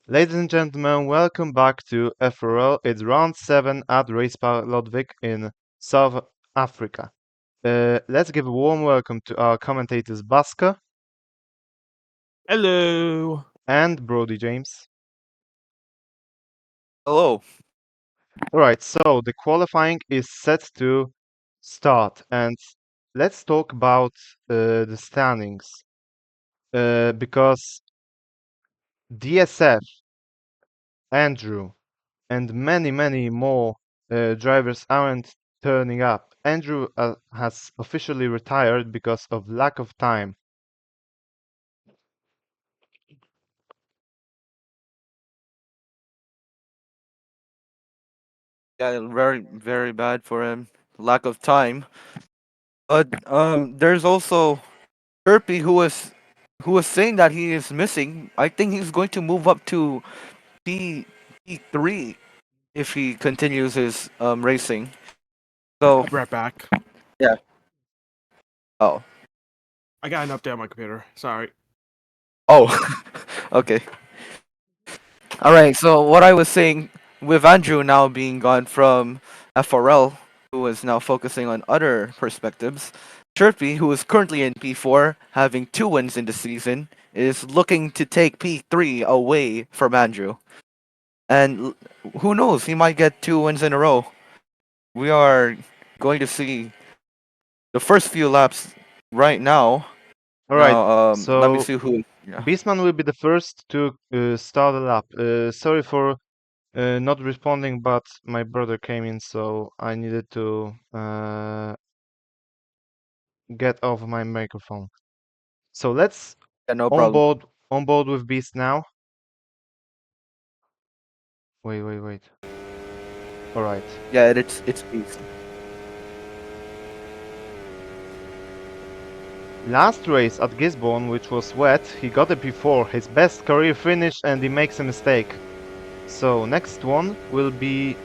Ladies and gentlemen, welcome back to FRL. It's round 7 at Racepark Lodvik in South Africa. Let's give a warm welcome to our commentators Baska Hello. and Brody James. Hello. Alright, so the qualifying is set to start, and let's talk about the standings. Because DSF, Andrew, and many more drivers aren't turning up. Andrew has officially retired because of lack of time. Yeah, very bad for him. Lack of time. But there's also Chirpy who was saying that he is missing. I think he's going to move up to P3 if he continues his racing. I'll So be right back. yeah. Oh. I got an update on my computer. Sorry. Oh. Okay. All right. So what I was saying, with Andrew now being gone from FRL, who is now focusing on other perspectives, Chirpy, who is currently in P4, having 2 wins in the season, is looking to take P3 away from Andrew. And who knows, he might get 2 wins in a row. We are going to see the first few laps right now. Alright, Now, let me so see who. Yeah. Beastman will be the first to start the lap. Sorry for not responding, but my brother came in, so I needed to get off my microphone. So let's Yeah, no on problem. board with Beast now. Wait. Alright. Yeah, it's Beast. Last race at Gisborne, which was wet, he got a P4, his best career finish, and he makes a mistake. So next one will be,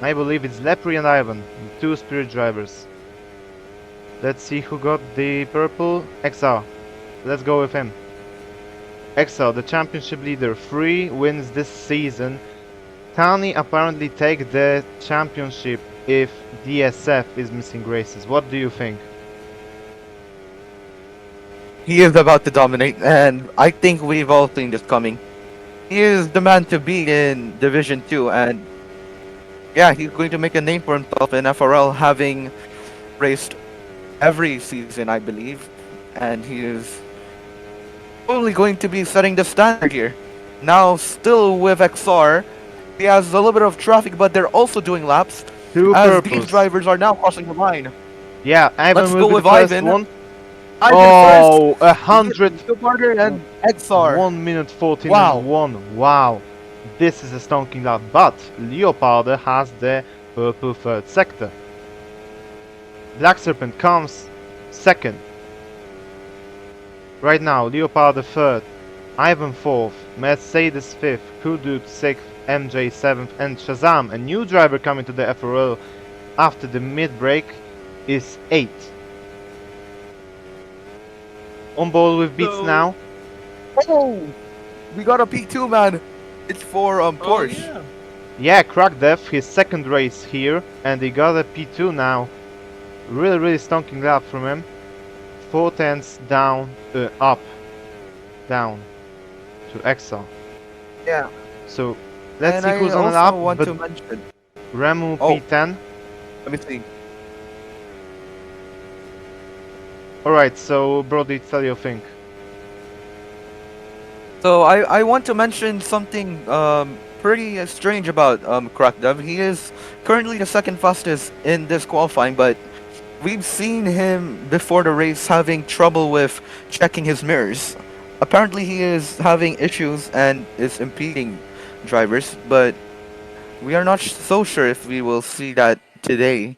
I believe it's Lepri and Ivan, the two Spirit drivers. Let's see who got the purple. XR. Let's go with him. XR, the championship leader, 3 wins this season. Tani apparently take the championship if DSF is missing races. What do you think? He is about to dominate, and I think we've all seen this coming. He is the man to beat in Division 2, and yeah, he's going to make a name for himself in FRL, having raced every season, I believe, and he is only going to be setting the standard here. Now, still with XR, he has a little bit of traffic, but they're also doing laps, Two as these purples. drivers are now crossing the line. Yeah, Ivan Let's will go be with the first Ivan. one. Ivan Oh, first. 100. And XR. 1 minute 14 Wow. and 1. Wow. This is a stonking lap. But Leopard has the purple third sector. Black Serpent comes second. Right now, Leopard third, Ivan fourth, Mercedes fifth, Kudut sixth, MJ seventh, and Shazam, a new driver coming to the FRL after the mid-break, is 8th. On board with Beats now. Oh, we got a P2, man. It's for Porsche. Oh, Yeah, Crackdeath, his second race here, and he got a P2 now. Really stonking lap from him. 4 tenths down, down to Exxon. Yeah. So let's And see I who's on also lap. want But to mention. Remu Oh. P10. Let me see. Alright, so Brody, tell your thing. So I want to mention something pretty strange about Crackdev. He is currently the second fastest in this qualifying, but we've seen him before the race having trouble with checking his mirrors. Apparently he is having issues and is impeding drivers, but we are not so sure if we will see that today,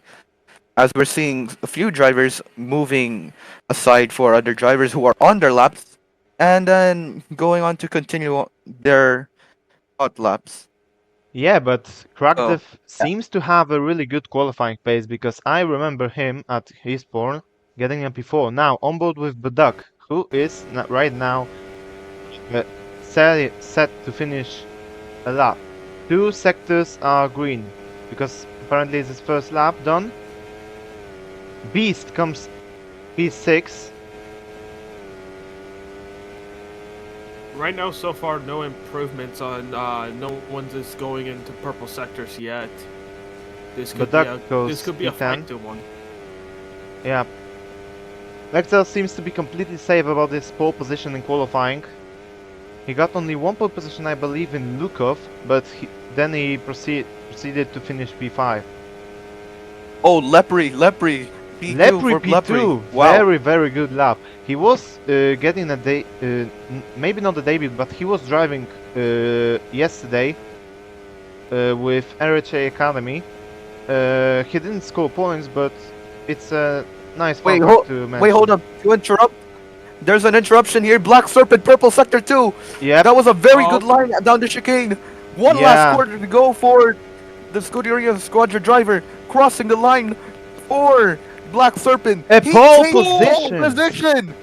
as we're seeing a few drivers moving aside for other drivers who are on their laps and then going on to continue their hot laps. Yeah, but So, Crackdev yeah. seems to have a really good qualifying pace because I remember him at Eastbourne getting a P4. Now on board with Budak, who is right now set to finish a lap. 2 sectors are green, because apparently it's his first lap done. Beast comes P6. Right now, so far, no improvements on. No one's is going into purple sectors yet. This could be a P10. fight to one. Yeah. Vexel seems to be completely safe about his pole position in qualifying. He got only 1 pole position, I believe, in Lukov, but then he proceeded to finish P5. Oh, Lepre, P2 Lepre for P2, Lepre. Wow. very, very good lap. He was getting a maybe not a debut, but he was driving yesterday with RHA Academy. He didn't score points, but it's a nice Wait, fact to mention. wait, hold up. To interrupt. There's an interruption here. Black Serpent, purple sector 2. Yep. That was a very good line down the chicane. One last quarter to go for the Scuderia Squadron driver, crossing the line for Black Serpent. A He pole takes position. pole position.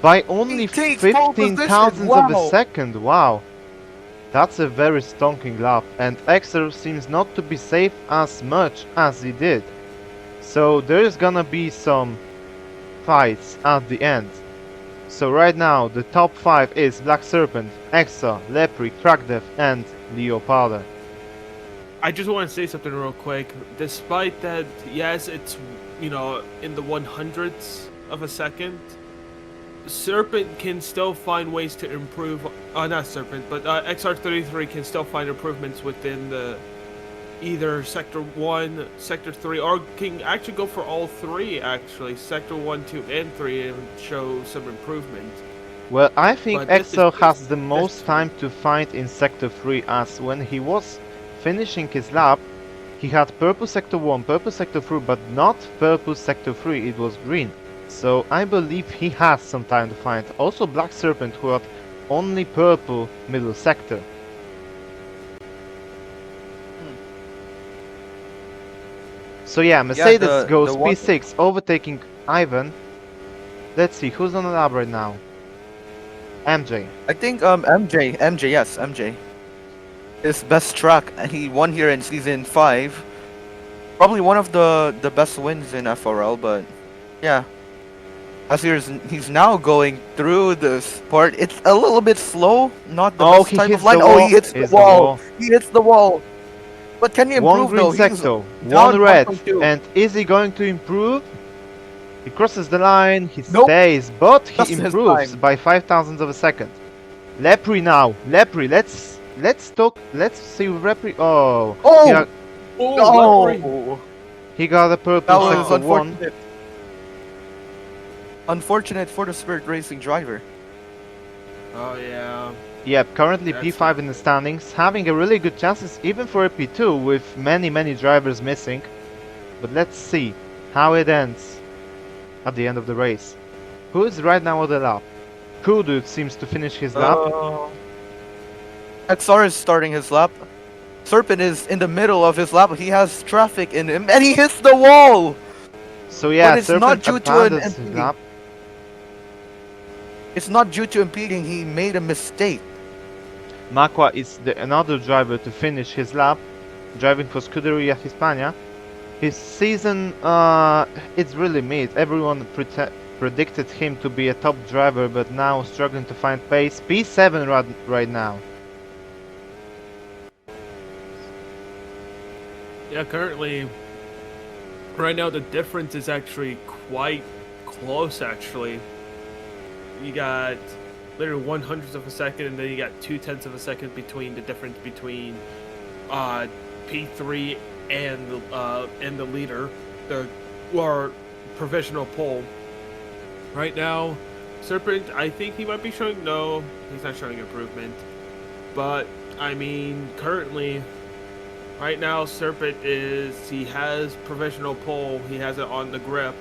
By only takes pole 15 position. thousandths of a Wow. second, wow. That's a very stonking lap, and Exer seems not to be safe as much as he did. So there's gonna be some fights at the end. So right now the top 5 is Black Serpent, Exa, Lepre, Crackdev and Leoparda. I just want to say something real quick. Despite that, yes, it's, you know, in the 100ths of a second, Serpent can still find ways to improve. Not Serpent, but XR33 can still find improvements within the either Sector 1, Sector 3, or can actually go for all 3, actually. Sector 1, 2, and 3 and show some improvement. Well, I think But this Exo is has the just- most time to find in Sector 3, as when he was finishing his lap, he had purple Sector 1, purple Sector 3, but not purple Sector 3, it was green. So I believe he has some time to find. Also Black Serpent, who had only purple middle sector. So yeah, Mercedes goes P6, overtaking Ivan. Let's see, who's on the lap right now? MJ. I think MJ. His best track. He won here in season 5. Probably one of the best wins in FRL, but yeah. As he's now going through this part, it's a little bit slow, not the best type of line. Oh, he hits the wall. He hits the wall. But can he improve though? One green sector, one red, and is he going to improve? He crosses the line, he stays, but he improves by 5,000ths of a second. Lepre now, Lepre, let's see Lepre. He got a purple sector 1. Unfortunate for the Spirit Racing driver. Oh yeah. Yep, currently P5 in the standings, having a really good chances even for a P2 with many drivers missing. But let's see how it ends at the end of the race. Who is right now on the lap? Kudu seems to finish his lap. XR is starting his lap. Serpent is in the middle of his lap. He has traffic in him and he hits the wall! So yeah, but it's Serpent not due to an abandons his lap. It's not due to impeding, he made a mistake. Macua is another driver to finish his lap, driving for Scuderia Hispania. His season, it's really mid. Everyone predicted him to be a top driver, but now struggling to find pace. P7 right now. Yeah, currently, right now the difference is actually quite close, actually. You got literally 1/100th of a second, and then you got 2/10ths of a second between the difference between P3 and the leader, or provisional pole. Right now, Serpent, I think he might be showing he's not showing improvement. But I mean, currently, right now Serpent he has provisional pole, he has it on the grip.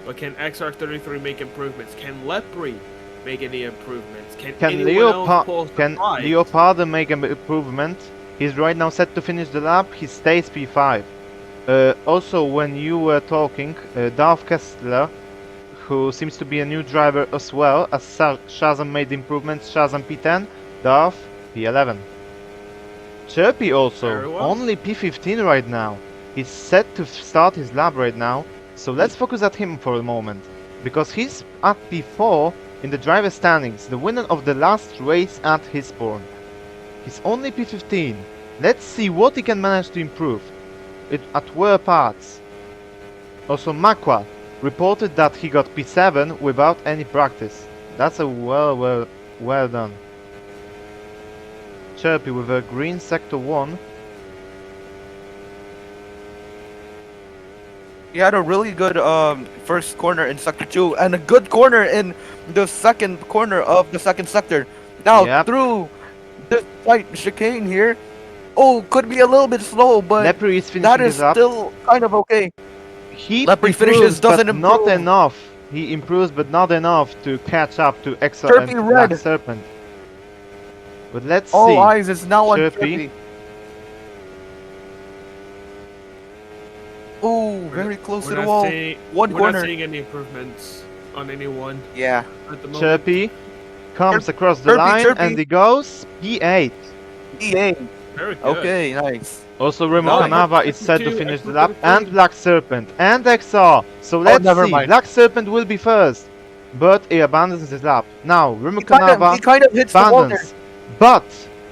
But can XR33 make improvements? Can Lepre make any improvements? Can Leoparda make an improvement? He's right now set to finish the lap. He stays P5. Also, when you were talking, Darth Kessler, who seems to be a new driver as well, as Shazam made improvements, Shazam P10, Duff, P11. Chirpy also, Very well. only P15 right now. He's set to start his lap right now, so let's focus at him for a moment. Because he's at P4 in the driver standings, the winner of the last race at his spawn. He's only P15. Let's see what he can manage to improve at where parts. Also Makwa reported that he got P7 without any practice. That's a well done. Chirpy with a green sector 1. He had a really good first corner in sector 2 and a good corner in the second corner of the second sector. Now Yep. through this tight chicane here, oh, could be a little bit slow, but Lepre is finishing that is his lap. still kind of okay. He Lepre improves, finishes, doesn't but not improve. enough. He improves, but not enough to catch up to Exa Chirpy and red. Black Serpent. But let's All see. eyes is now on Chirpy. Chirpy. Oh, very close to the wall. One We're corner. not seeing any improvements on anyone Yeah. at the moment. Chirpy comes across the Chirpy, line Chirpy. and he goes P8. EA. Very good. Okay, nice. Also, Remo No, Kanava but is set to 52, finish the I lap, put it and in. Black Serpent, and XR. So let's never see. mind. Black Serpent will be first, but he abandons his lap. Now, Remo He kind Kanava of hits the wall there. abandons, but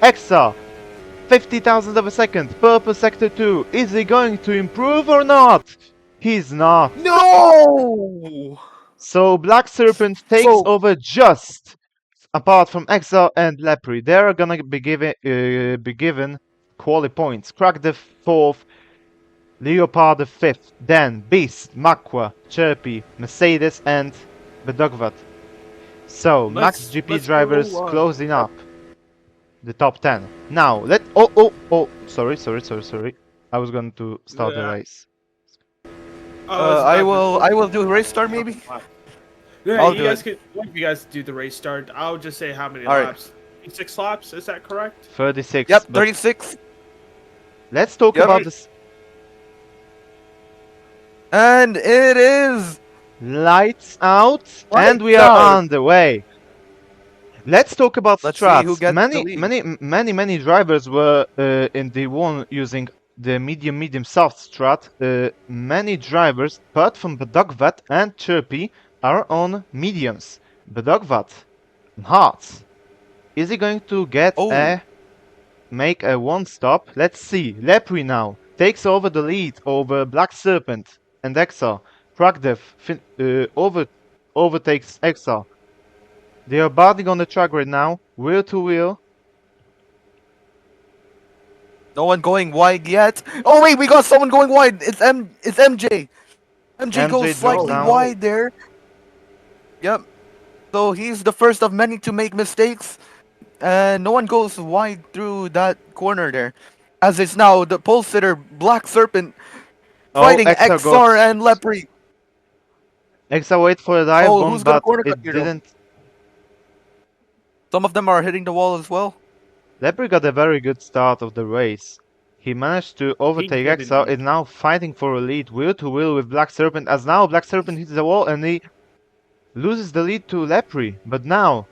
XR, 50,000 of a second, purple sector 2. Is he going to improve or not? He's not. No! So Black Serpent takes So- over just apart from Exile and Lepre. They're gonna be given quality points. Crack the 4th, Leopard the 5th, then Beast, Makwa, Chirpy, Mercedes and Bedogvat. So Max GP let's drivers go, closing up the top 10. Now sorry. I was going to start the Yeah. race. I will do race start maybe. Yeah, I'll you do guys it. can. If you guys do the race start, I'll just say how many All right. laps. 6 laps. Is that correct? 36. Yep, but 36. let's talk Yep. about this. And it is Lights out, Lights and we are out. on the way. Let's talk about Let's see strats. who gets the lead. Many drivers were in the one using the medium soft strat. Many drivers, apart from Bedogvat and Chirpy, are on mediums. Bedogvat on hards. Is he going to get Oh. make a one stop? Let's see. Lepre now takes over the lead over Black Serpent and Exa. Kragdev overtakes Exa. They are battling on the track right now, wheel to wheel. No one going wide yet. Oh wait, we got someone going wide. It's MJ. MJ MJ goes drops slightly down. wide there. Yep. So he's the first of many to make mistakes. And no one goes wide through that corner there. As it's now the pole sitter Black Serpent fighting Exa XR and Lepre. Exa wait for a dive Oh, bomb, who's gonna but corner it cut here, though? didn't. Some of them are hitting the wall as well. Lepre got a very good start of the race. He managed to overtake did Exa, indeed. is now fighting for a lead, wheel to wheel with Black Serpent, as now Black Serpent hits the wall and he loses the lead to Lepre. But now,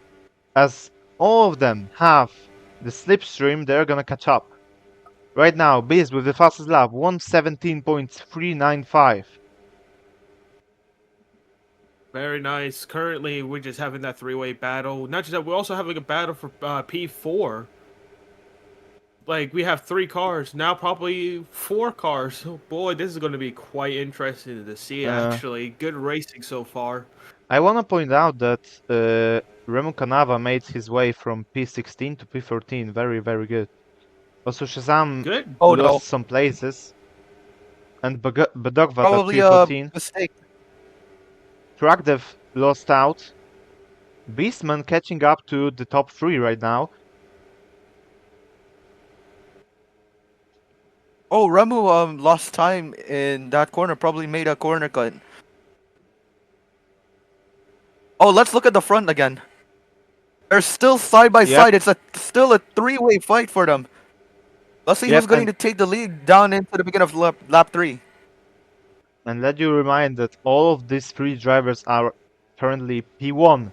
as all of them have the slipstream, they're gonna catch up. Right now, Beast with the fastest lap, 117.395. Very nice. Currently, we're just having that three-way battle. Not just that, we're also having a battle for P4. Like, we have 3 cars. Now probably 4 cars. Oh boy, this is going to be quite interesting to see, actually. Good racing so far. I wanna point out that Remo Kanava made his way from P16 to P14, very good. Also Shazam Good. Oh lost no. some places. And Bedogvat at Probably a P14. mistake. Kragdev lost out. Beastman catching up to the top 3 right now. Oh, Remu lost time in that corner. Probably made a corner cut. Oh, let's look at the front again. They're still side by Yep. side. It's still a 3-way fight for them. Let's see Yep, who's going and- to take the lead down into the beginning of lap 3. And let you remind that all of these 3 drivers are currently P1,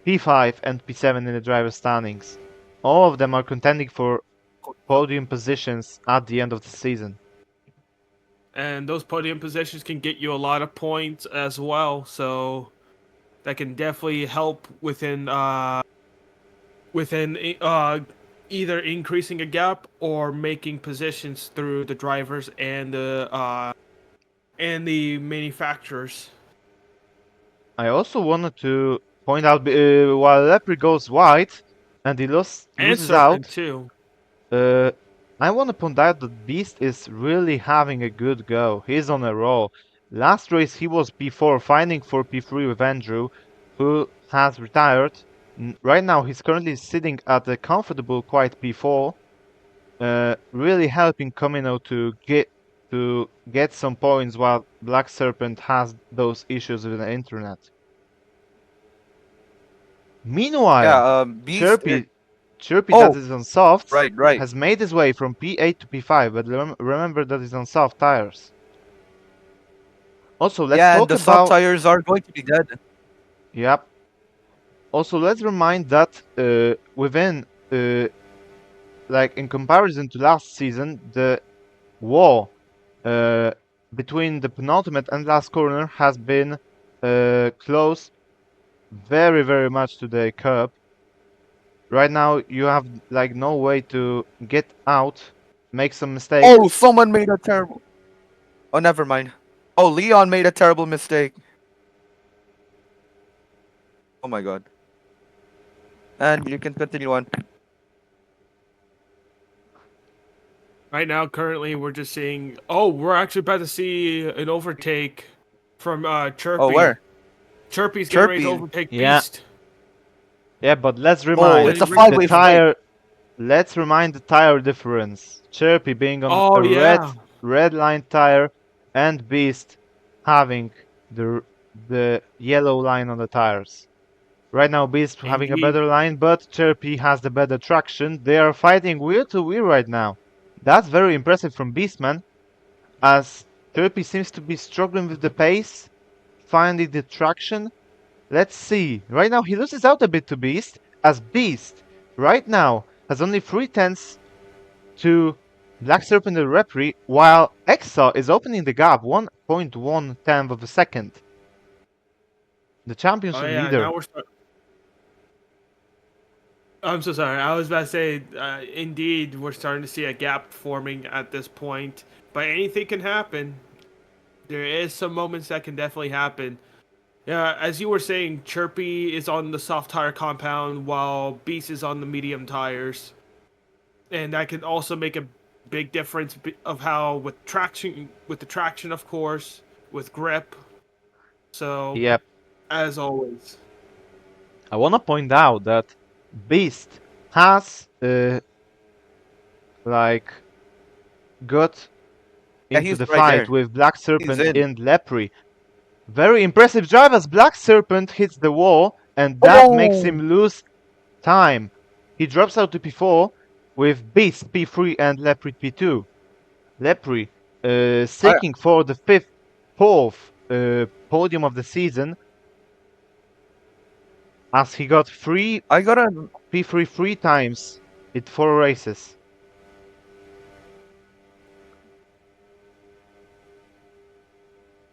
P5 and P7 in the driver standings. All of them are contending for podium positions at the end of the season. And those podium positions can get you a lot of points as well, so that can definitely help within either increasing a gap or making positions through the drivers and the manufacturers. I also wanted to point out while Lepre goes wide and he And loses out, Serpent too. I want to point out that Beast is really having a good go. He's on a roll. Last race he was P4, fighting for P3 with Andrew, who has retired. Right now he's currently sitting at a comfortable quiet P4, really helping Camino to get some points while Black Serpent has those issues with the internet. Meanwhile, Yeah, Beast. Chirpy Oh, that is on softs right. has made his way from P8 to P5, but remember that is on soft tires. Also, let's Yeah, and talk the soft about... tires are going to be dead. Yep. Also, let's remind that within, like in comparison to last season, the wall between the penultimate and last corner has been close very, very much to the curb. Right now, you have like no way to get out, make some mistakes. Oh, someone made a terrible. Oh, never mind. Oh, Leon made a terrible mistake. Oh my god. And you can continue on. Right now, currently, we're just seeing. Oh, we're actually about to see an overtake from Chirpy. Oh, where? Chirpy's getting ready to Chirpy. overtake Yeah. Beast. Yeah, but let's Oh, remind it's a the five-way fight. tire. Let's remind the tire difference. Chirpy being on Oh a yeah. red line tire, and Beast having the yellow line on the tires. Right now, Beast having a Indeed. better line, but Chirpy has the better traction. They are fighting wheel to wheel right now. That's very impressive from Beastman, as Chirpy seems to be struggling with the pace, finding the traction. Let's see. Right now he loses out a bit to Beast, as Beast right now has only 3/10 to Black Serpent and Repri, while Exa is opening the gap 1.1 of a second. The championship Oh yeah. leader. Now we're. I'm so sorry. I was about to say, indeed, we're starting to see a gap forming at this point. But anything can happen. There is some moments that can definitely happen. Yeah, as you were saying, Chirpy is on the soft tire compound while Beast is on the medium tires, and that can also make a big difference of how with the traction, of course, with grip. So, Yep. as always, I want to point out that Beast has like got Yeah, into he's the right fight there. with Black He's Serpent in. and Lepri. Very impressive drive as Black Serpent hits the wall, and that makes Oh! him lose time. He drops out to P4 with Beast P3 and Lepri P2. Lepri seeking for the fourth podium of the season, as he got I gotta. P3 three times in 4 races.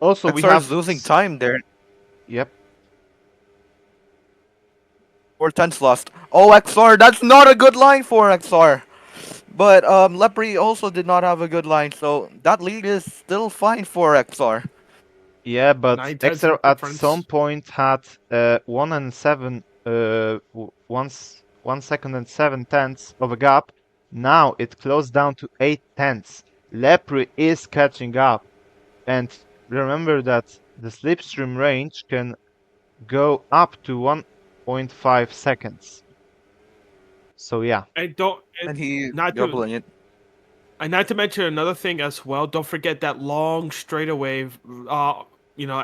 Also, we XR have is losing time there. Yep. 4/10 lost. Oh, XR, that's not a good line for XR. But Lepri also did not have a good line, so that lead is still fine for XR. Yeah, but 9/10 Exer at difference. some point had 1 and 7, 1 second and 7/10 of a gap. Now it closed down to 8/10. Lepri is catching up, and remember that the slipstream range can go up to 1.5 seconds. So yeah. and don't And he's not to doubling it. and not to mention another thing as well. Don't forget that long straightaway.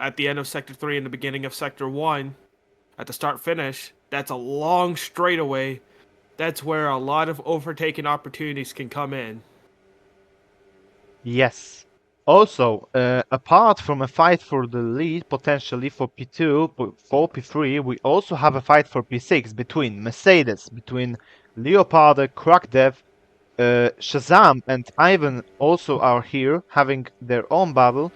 At the end of Sector 3 and the beginning of Sector 1, at the start finish. That's a long straightaway. That's where a lot of overtaking opportunities can come in. Yes. Also, apart from a fight for the lead, potentially for P2, for P3, we also have a fight for P6 between Mercedes, between Leopard, Crackdev, Shazam and Ivan also are here, having their own battle.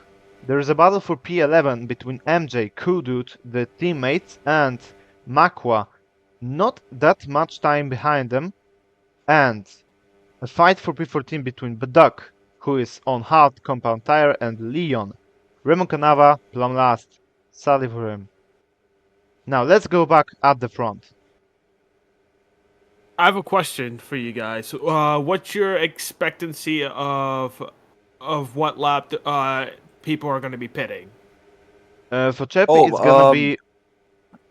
There is a battle for P11 between MJ, Kudut, the teammates, and Makwa. Not that much time behind them. And a fight for P14 between Baduk, who is on hard compound tire, and Leon. Raymond Canava, plumb last. Sadly for him. Now let's go back at the front. I have a question for you guys. What's your expectancy of what lap people are going to be pitting? For Chepi, Oh, it's gonna be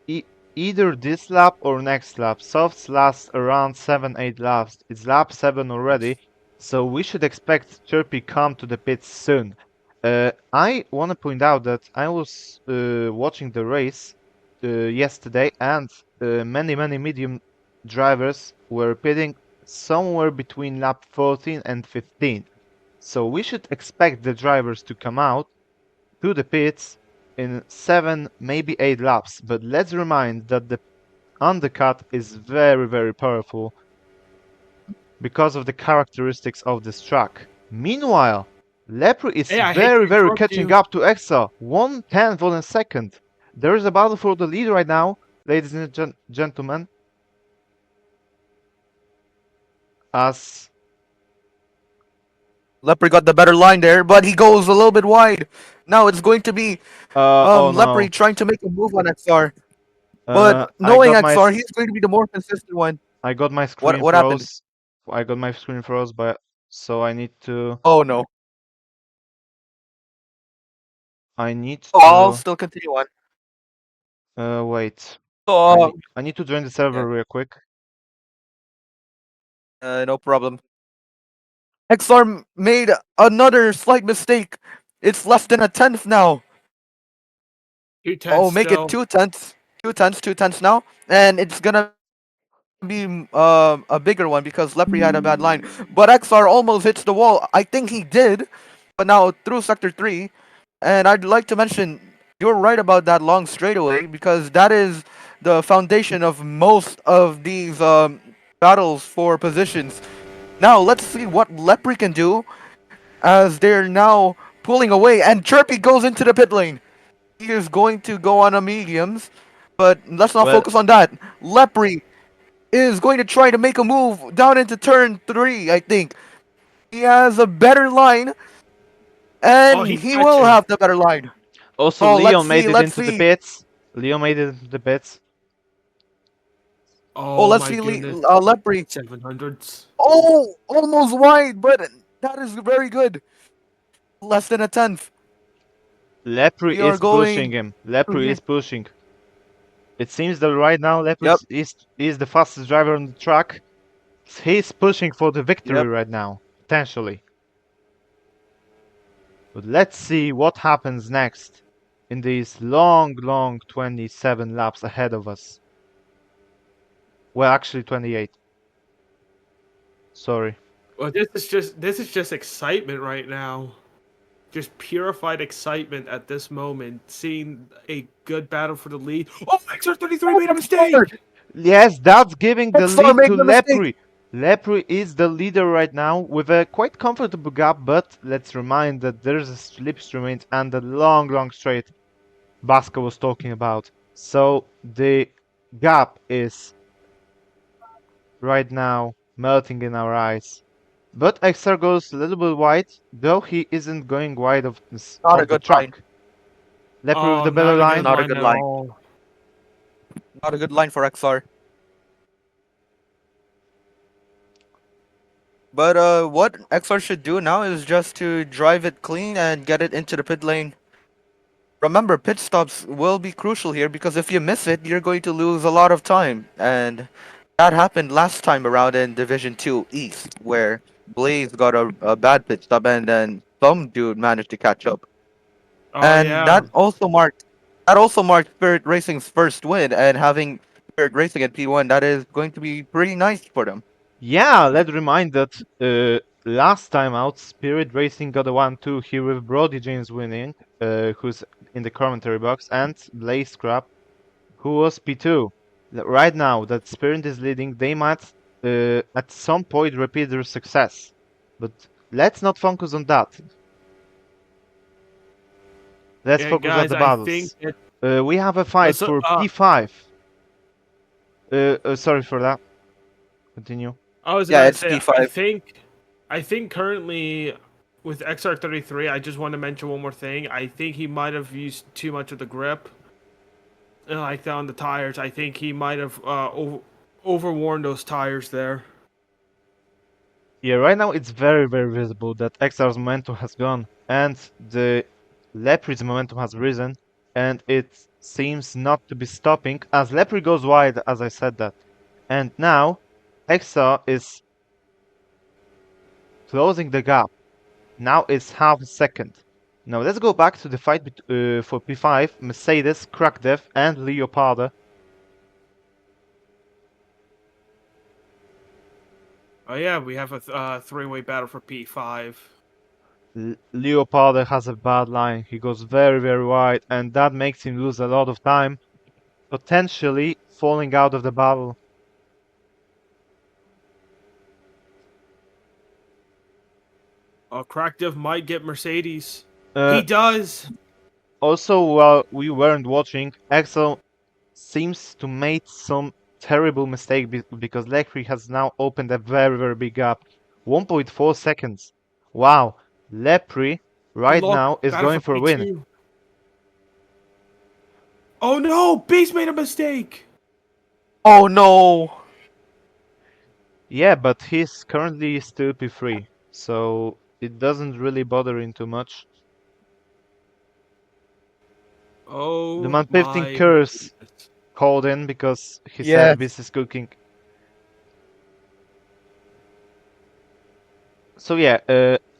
e either this lap or next lap. Softs last around 7-8 laps. It's lap 7 already, so we should expect Chirpy come to the pits soon. I want to point out that I was watching the race yesterday, and many medium drivers were pitting somewhere between lap 14 and 15. So we should expect the drivers to come out to the pits in 7, maybe 8 laps, but let's remind that the undercut is very powerful because of the characteristics of this track. Meanwhile, Lepre is Hey, I hate to very interrupt catching you. up to Exa, 1/10 of a second. There is a battle for the lead right now, ladies and gentlemen, as Lepre got the better line there, but he goes a little bit wide. Now it's going to be oh no, Lepre trying to make a move on XR. I But knowing got my XR, he's going to be the more consistent one. I got my screen What happened? froze. I got my screen froze, but so I need to Oh no. Oh, I'll still continue on. wait. So, I need to join the server yeah, real quick. no problem. XR made another slight mistake. It's less than a tenth now. 210 Oh, make it still. 2 tenths. 2 tenths now. And it's gonna be a bigger one because Lepre had a bad line. But XR almost hits the wall. I think he did. But now through sector 3. And I'd like to mention you're right about that long straightaway because that is the foundation of most of these battles for positions. Now let's see what Lepre can do as they're now pulling away and Chirpy goes into the pit lane. He is going to go on a mediums, but let's not Well, focus on that. Lepre is going to try to make a move down into turn 3, I think. He has a better line, Oh, and he's he will catching. have the better line. also Oh, Leon let's made see, it let's into the see. pits. Leon made it into the pits. Oh, Oh let's my see goodness. Lepre. 700s. Oh, almost wide, but that is very good. Less than a tenth. Lepre We are is pushing going him. through Lepre here. is pushing. It seems that right now Lepre Yep, is the fastest driver on the track. He's pushing for the victory yep. right now, potentially. But let's see what happens next in these long 27 laps ahead of us. Well, actually 28. Sorry. Well, this is just excitement right now. Just purified excitement at this moment, seeing a good battle for the lead. Oh, XR33 made a mistake. Yes, that's giving the XR lead made to the mistake. Lepre. Lepre is the leader right now with a quite comfortable gap, but let's remind that there's a slipstream and the long straight Vasco was talking about. So the gap is right now melting in our eyes. But XR goes a little bit wide, though he isn't going wide Not a of the good line. track. Lepre with Oh, the better not a good line. Not a line good at line. all. Not a good line for XR. But what XR should do now is just to drive it clean and get it into the pit lane. Remember, pit stops will be crucial here because if you miss it, you're going to lose a lot of time. And that happened last time around in Division 2 East, where Blaze got a bad pit stop and then some dude managed to catch up. Oh And yeah. that also marked Spirit Racing's first win, and having Spirit Racing at P1, that is going to be pretty nice for them. Yeah, let's remind that last time out, Spirit Racing got a 1-2 here with Brody James winning, who's in the commentary box, and Blaze Scrap, who was P2. Right now that Spirit is leading, they might at some point repeat their success. But let's not focus on that. Let's And focus on guys, the I think battles. We have a fight so, for P5. Sorry for that. Continue. I was Yeah, gonna it's say, P5. I think currently with XR33, I just want to mention one more thing. I think he might have used too much of the grip, like on the tires. I think he might have overworn those tires there. Yeah, right now it's very, very visible that XR's momentum has gone and the Lepri's momentum has risen, and it seems not to be stopping as Lepri goes wide, as I said that. And now XR is closing the gap. Now it's half a second. Now let's go back to the fight for P5, Mercedes, Crackdev, and Leoparda. Oh yeah, we have a three-way battle for P5. Leoparda has a bad line. He goes very, very wide, and that makes him lose a lot of time, potentially falling out of the battle. Crackdiv might get Mercedes. Uh, He does. Also, while we weren't watching, Axel seems to make some terrible mistake because Leclerc has now opened a very, very big gap. 1.4 seconds. Wow. Lepri right Look, now is battle going for a win. P2. Oh no! Beast made a mistake! Oh no! Yeah, but he's currently still P3, so it doesn't really bother him too much. Oh The man 15 my curse goodness. called in because he Yes. said Beast is cooking. So yeah,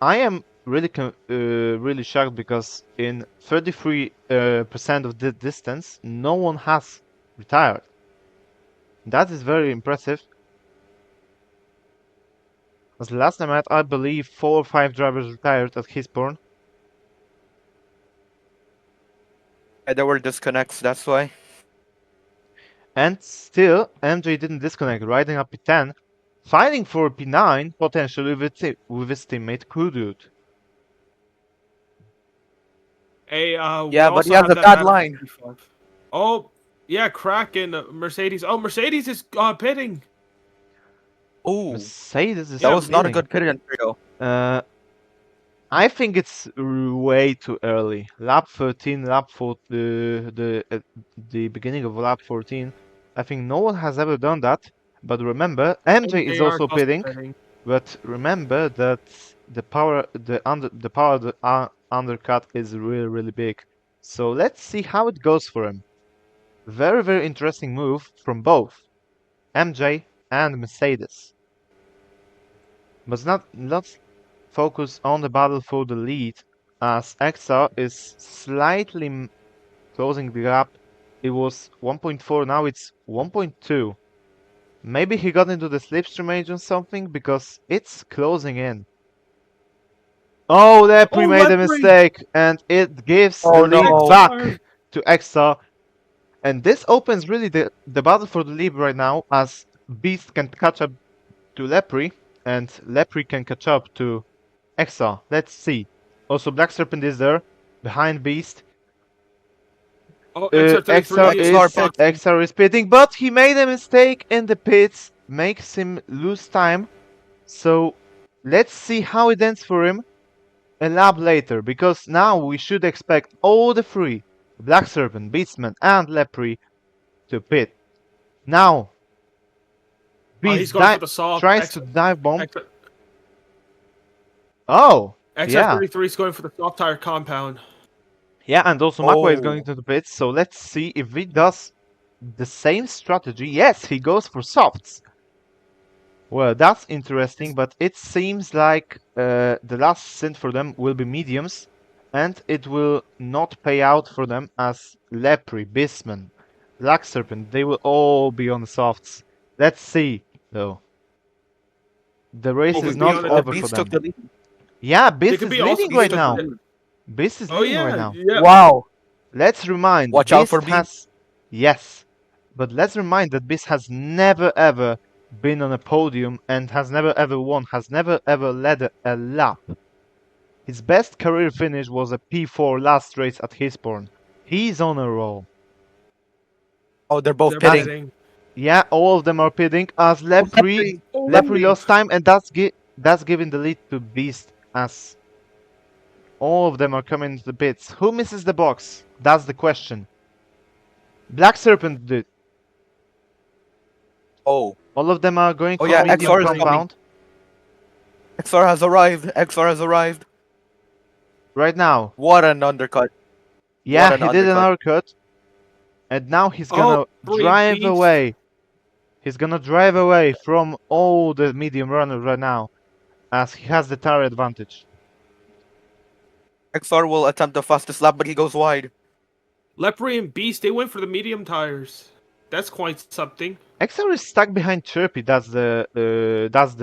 I am really shocked because in 33% of the distance, no one has retired. That is very impressive. As last time I believe 4 or 5 drivers retired at Hisborn. Yeah, there were disconnects, that's why. And still, MJ didn't disconnect, riding up P10, fighting for P9 potentially with his teammate Kudut. Hey, we Yeah, but also he has have a that bad battle for line. P5. Oh, yeah, Crack and Mercedes. Oh, Mercedes is pitting. Oh, Mercedes is that was not a leading. good pit entry though. I think it's way too early. Lap 13, lap 4, the beginning of lap 14. I think no one has ever done that. But remember, MJ is JR is also pitting. But remember that the power, of the undercut is really, really big. So let's see how it goes for him. Very, very interesting move from both MJ and Mercedes. But let's focus on the battle for the lead, as XR is slightly closing the gap. It was 1.4, now it's 1.2. Maybe he got into the slipstream age or something, because it's closing in. Oh, Lepri made a mistake, and it gives the Oh lead no. back to XR. And this opens really the battle for the lead right now, as Beast can catch up to Lepri, and Lepri can catch up to XR. Let's see. Also, Black Serpent is there, behind Beast. Oh, XR33 XR is pitting, but he made a mistake in the pits, makes him lose time. So let's see how it ends for him a lap later, because now we should expect all the three, Black Serpent, Beastman, and Lepri, to pit. Now, Beast tries to dive bomb. Oh, yeah. XR33 is going for the soft tire compound. Yeah, and also Makwa is Oh. going to the pits, so let's see if he does the same strategy. Yes, he goes for softs. Well, that's interesting, but it seems like the last stint for them will be mediums, and it will not pay out for them as Lepri, Bisman, Black Serpent, they will all be on the softs. Let's see, though. The race is not over for Beast them. took the lead. Yeah, Beast is leading right now. Beast is leading right now. Yeah. Wow. Let's remind, Watch out for Beast has... Yes, but let's remind that Beast has never ever been on a podium and has never ever won, has never ever led a lap. His best career finish was a P4 last race at Hisborn. He's on a roll. Oh, they're both They're pitting. pitting. Yeah, all of them are pitting as Lepre. Oh, Lepre lost time, and that's giving the lead to Beast as all of them are coming to the pits. Who misses the box? That's the question. Black Serpent did. Oh. All of them are going Oh for yeah, medium XR is coming. compound XR has arrived. XR has arrived. right now. What an undercut. Yeah, an he did an undercut. undercut, and now he's Oh, gonna three drive Beast. away. He's gonna drive away from all the medium runners right now, as he has the tire advantage. XR will attempt the fastest lap, but he goes wide. Lepre and Beast, they went for the medium tires. That's quite something. XR is stuck behind Chirpy. That's the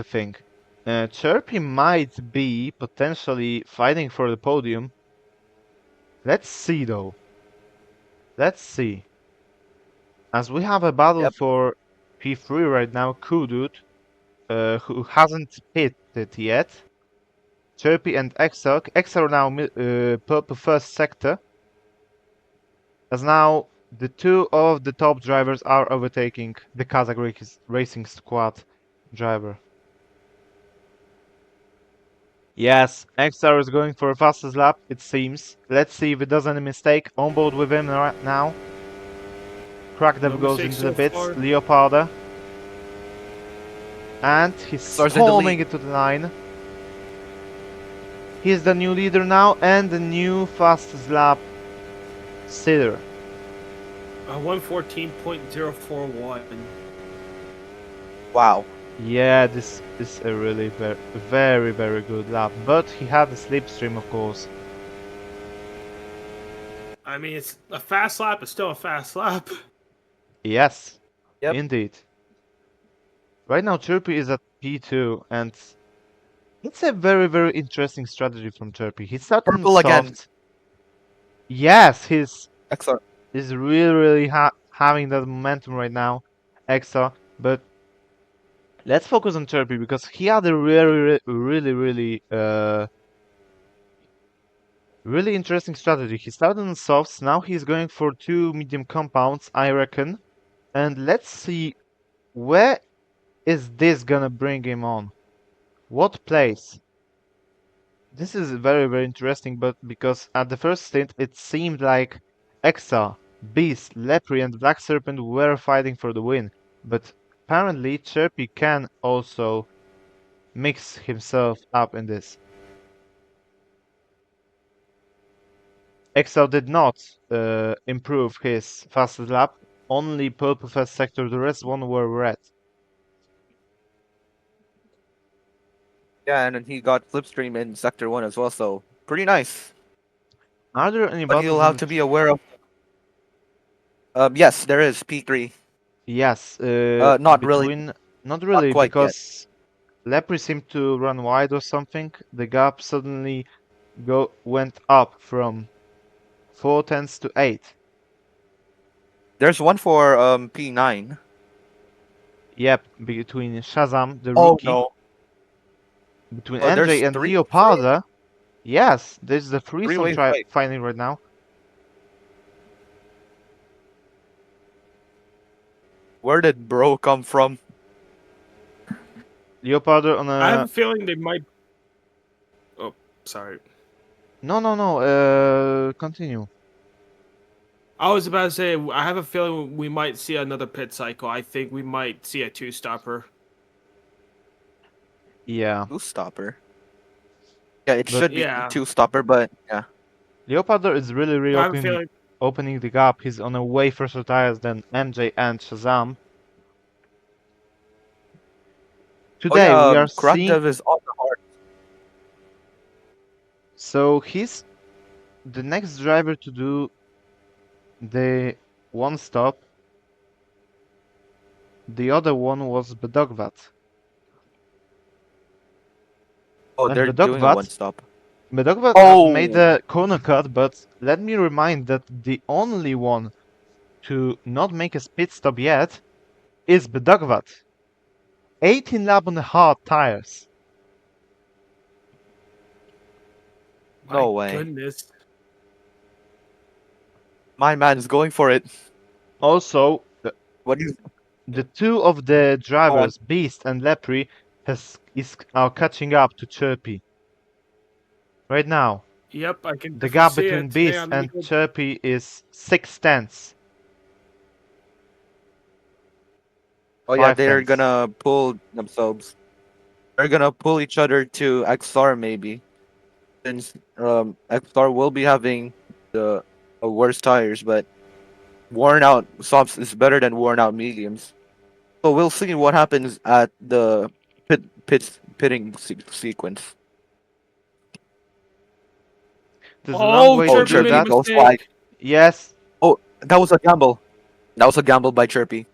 thing. Chirpy might be potentially fighting for the podium. Let's see though. Let's see. As we have a battle Yep. for P3 right now, Kudut, who hasn't hit it yet. Chirpy and XR. XR now purple first sector. As now the two of the top drivers are overtaking the Kazakh Racing Squad driver. Yes, XR is going for a fastest lap, it seems. Let's see if it does any mistake. On board with him right now. Crackdev No goes mistakes into the so pits. far. Leoparda. And he's Star's in the storming lead. into the line. He's the new leader now and the new fastest lap sitter. 114.041. Wow. Yeah, this is a really very good lap. But he had the slipstream, of course. I mean, it's a fast lap. It's still a fast lap. Yes, Yep. indeed. Right now, Chirpy is at P2, and it's a very interesting strategy from Chirpy. He's starting Purple soft. again. Yes, he's XR. really having that momentum right now, Exa. But let's focus on Chirpy because he had a really interesting strategy. He started on softs, now he's going for two medium compounds, I reckon. And let's see where is this gonna bring him on. What place? This is very interesting, but because at the first stint it seemed like Exa, Beast, Lepre and Black Serpent were fighting for the win, but apparently Chirpy can also mix himself up in this. Exa did not improve his fastest lap, only purple first sector, the rest one were red. Yeah, and then he got slipstream in sector 1 as well, so pretty nice. Are there any But he'll battles have to be aware of. Yes, there is P3. Yes, Not really. Not really, quite yet. because Lepre seemed to run wide or something. The gap suddenly went up from 4/10 to 8. There's one for P9. Yep, between Shazam, the Oh rookie, no. between Oh, there's NJ and three- Leoparda. Yes, there's the Three-way threesome fight. fighting right now. Where did bro come from? Leoparda on I have a a feeling they might. Oh, sorry. no. Continue. I was about to say, I have a feeling we might see another pit cycle. I think we might see a two-stopper. Yeah, Two stopper. Yeah, it But- should be Yeah. two stopper, but yeah. Leoparda is really I have a feeling. opening the gap. He's on a way faster tires than MJ and Shazam. Today we are seeing. Krakdev is on the hard. So he's the next driver to do the one stop. The other one was Bedogvat. Oh, And they're doing a Bedogvat- one stop. Bedogvat Oh! made a corner cut, but let me remind that the only one to not make a pit stop yet is Bedogvat. 18 lap on the hard tires. No My way. goodness. My man is going for it. Also, What is? the two of the Go on. drivers, Beast and Lepre, are catching up to Chirpy. Right now, Yep, I can the definitely gap see between it. Hang Beast on, let me and go. Chirpy is 6 tenths. Oh yeah, 5 they're tenths. gonna pull themselves. They're gonna pull each other to XR maybe, since XR will be having the worst tires, but worn out softs is better than worn out mediums. So we'll see what happens at the pitting sequence. There's a long Oh, way Oh, to Chirpy do made a Chirpy that. goes wide. mistake. Yes, Oh, that was a gamble. That was a gamble by Chirpy.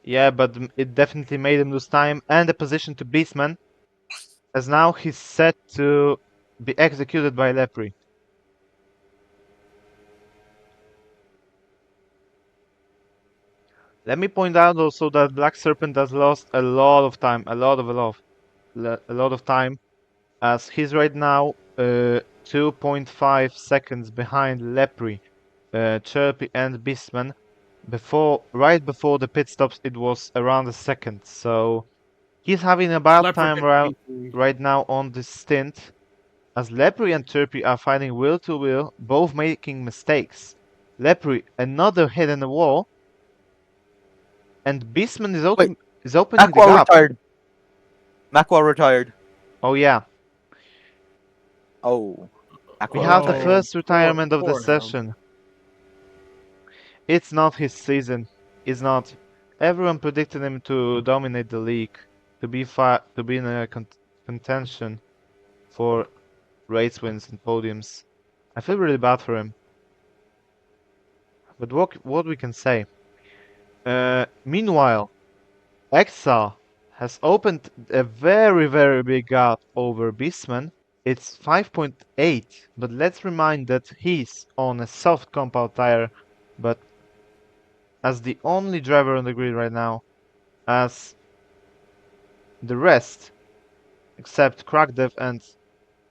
yeah, but it definitely made him lose time and a position to Beastman, as now he's set to be executed by Lepre. Let me point out also that Black Serpent has lost a lot of time, a lot of time, as he's right now 2.5 seconds behind Lepre, Chirpy and Beastman. Right before the pit stops, it was around a second, so he's having a bad Leopard time picked Beastman. right now on this stint, as Lepre and Chirpy are fighting wheel to wheel, both making mistakes. Lepre another hit in the wall, and Beastman Wait, is opening the Aqua gap. retired. Aqua retired. Oh yeah, Oh, we Aqua have the retired. Oh, first retirement of the poor him. session. It's not his season. It's not. Everyone predicted him to dominate the league, to be in a contention for race wins and podiums. I feel really bad for him. But what we can say? Meanwhile, Exa has opened a very big gap over Beastman. It's 5.8, but let's remind that he's on a soft compound tire, but as the only driver on the grid right now, as the rest, except Crackdev and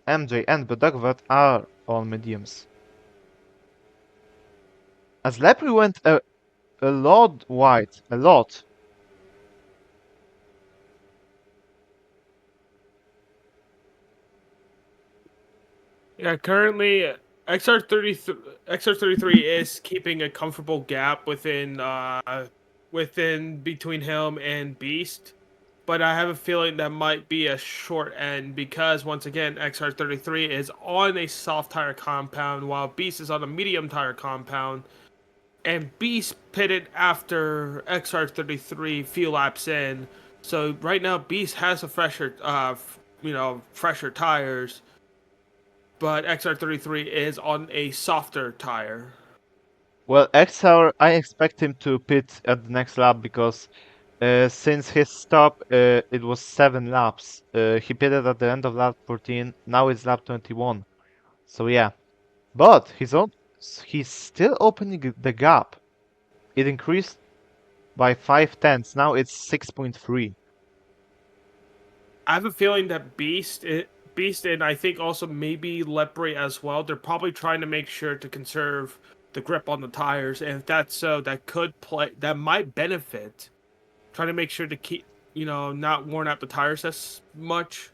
MJ and Bedugvat, are on mediums. As Lepre went a lot wide, a lot. Yeah, currently XR33 is keeping a comfortable gap within between him and Beast. But I have a feeling that might be a short end because once again XR33 is on a soft tire compound while Beast is on a medium tire compound. And Beast pitted after XR33 few laps in. So right now Beast has a fresher tires, but XR33 is on a softer tire. Well, XR, I expect him to pit at the next lap because since his stop, it was 7 laps. He pitted at the end of lap 14, now it's lap 21. So yeah, but he's still opening the gap. It increased by 5 tenths, now it's 6.3. I have a feeling that Beast and I think also maybe Lepre as well. They're probably trying to make sure to conserve the grip on the tires, and if that's so, that might benefit. Trying to make sure to keep not worn out the tires as much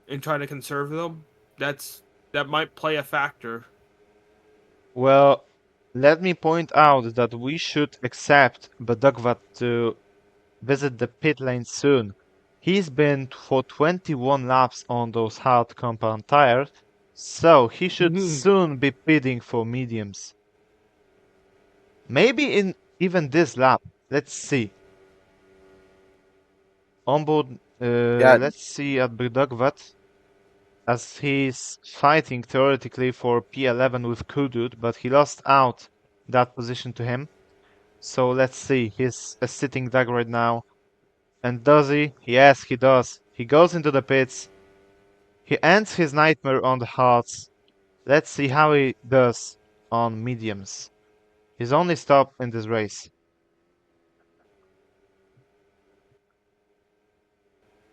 and trying to conserve them. That might play a factor. Well, let me point out that we should accept Badugvat to visit the pit lane soon. He's been for 21 laps on those hard compound tires, so he should soon be pitting for mediums. Maybe in even this lap. Let's see. Onboard, Yeah, let's see at Badugvat, as he's fighting theoretically for P11 with Kudut, but he lost out that position to him. So let's see, he's a sitting duck right now. And does he? Yes, he does. He goes into the pits. He ends his nightmare on the hards. Let's see how he does on mediums. His only stop in this race.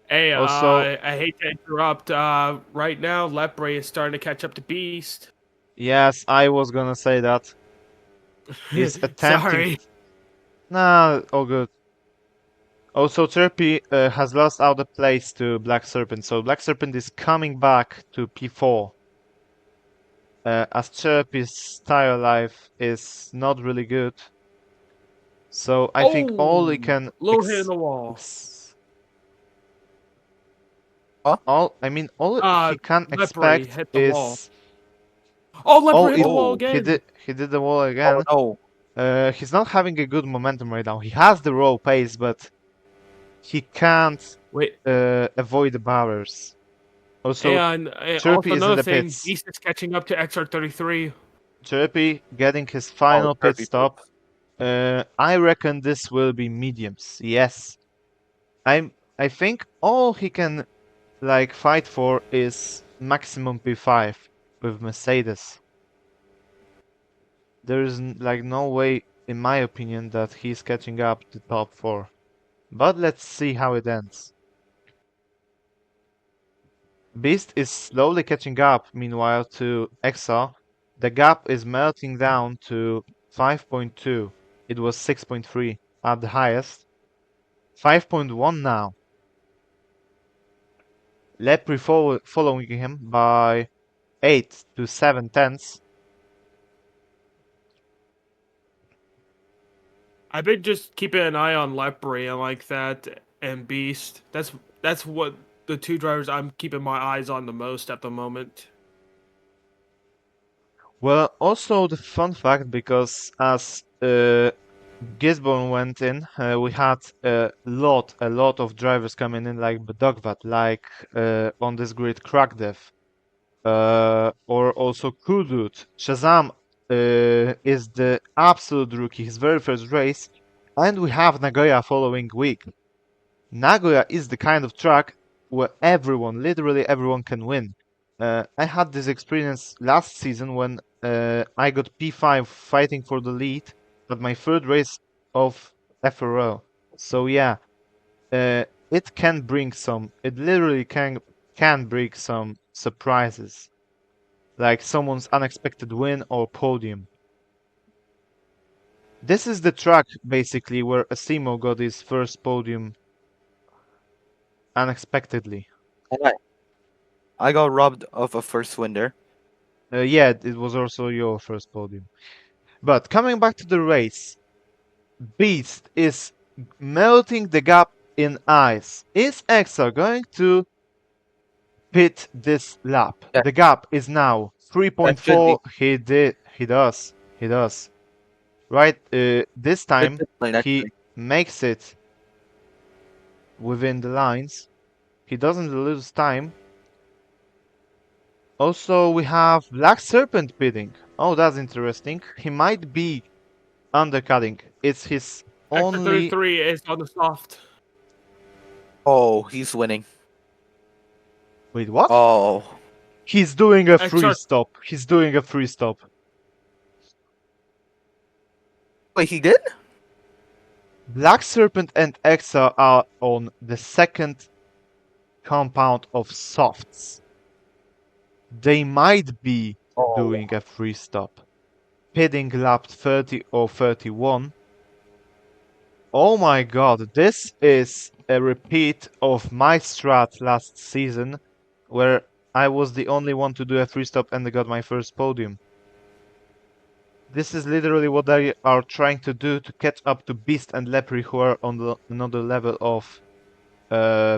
Hey, Also, I hate to interrupt. Right now, Lepre is starting to catch up to Beast. yes, I was gonna say that. Is attempting. Sorry. Nah, all good. Also, Chirpy has lost out a place to Black Serpent, so Black Serpent is coming back to P4. As Chirpy's tire life is not really good. So I think all he Oh, can little hit in the wall. Huh? all he can Lepre expect hit the wall. is Oh, Lepre oh hit it the wall Oh, again. he did the wall oh again. no. He's not having a good momentum right now. He has the raw pace, but he can't Wait, avoid the barriers. Also, and Chirpy also is in another the thing, pits. Beast is catching up to XR33. Chirpy getting his Oh, final pit Kirby. stop. I reckon this will be mediums. Yes, I think all he can like fight for is maximum P5 with Mercedes. There is like no way, in my opinion, that he's catching up to top 4. But let's see how it ends. Beast is slowly catching up, meanwhile, to Exa. The gap is melting down to 5.2. It was 6.3 at the highest. 5.1 now. Lepri following him by 8 to 7 tenths. I've been just keeping an eye on Lepre and like that and Beast. That's what the two drivers I'm keeping my eyes on the most at the moment. Well, also the fun fact, because as Gisborne went in, we had a lot of drivers coming in, like Bedogvat, like on this grid Crackdev, or also Kudut. Shazam is the absolute rookie, his very first race, and we have Nagoya following week. Nagoya is the kind of track where everyone, literally everyone, can win. I had this experience last season when I got P5 fighting for the lead at my third race of FRO. So yeah, it can bring some. It literally can bring some surprises, like someone's unexpected win or podium. This is the track basically where Asimo got his first podium unexpectedly. And I got robbed of a first win there. Yeah, it was also your first podium. But coming back to the race, Beast is melting the gap in ice. Is Exa going to pit this lap? Yeah, The gap is now that should be. 3.4. He does. Right, this It time should play he actually. makes it within the lines. He doesn't lose time. Also, we have Black Serpent pitting. Oh, that's interesting. He might be undercutting. It's his only. XR33 is on the soft. Oh, he's winning. Wait, what? Oh, He's doing a free XR stop. He's doing a free stop. wait, he did? Black Serpent and Exa are on the second compound of softs. They might be Oh, doing a free stop. Pitting lap 30 or 31. Oh my god, this is a repeat of my strat last season, where I was the only one to do a free stop and got my first podium. This is literally what they are trying to do to catch up to Beast and Lepri, who are on another level of